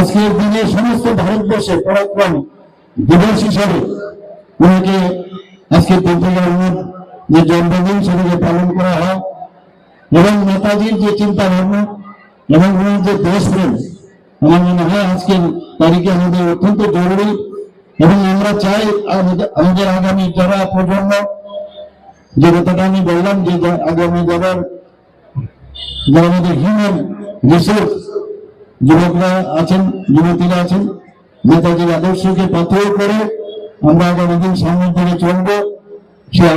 আজকের দিনে সমস্ত ভারতবর্ষের পরাক্রম দিবস হিসাবে ওনাকে আজকে 15 আগস্ট যে জন্মদিন সেটাকে পালন করা হয় এবং নেতাজির যে চিন্তা ভাবনা এবং ওনার যে দেশপ্রেম আমার মনে হয় আজকের তারিখে আমাদের অত্যন্ত জরুরি। এবং আমরা চাই আমাদের আগামী যারা প্রজন্ম, যে কথাটা আমি বললাম যে আগামী যারা আমাদের হিউম্যান রিসোর্স যুবকরা আছেন, যুবতীরা আছেন, নেতাজির আদর্শকে পাথেয় করে আমরা আগামী দিন সামনের দিকে চলবো।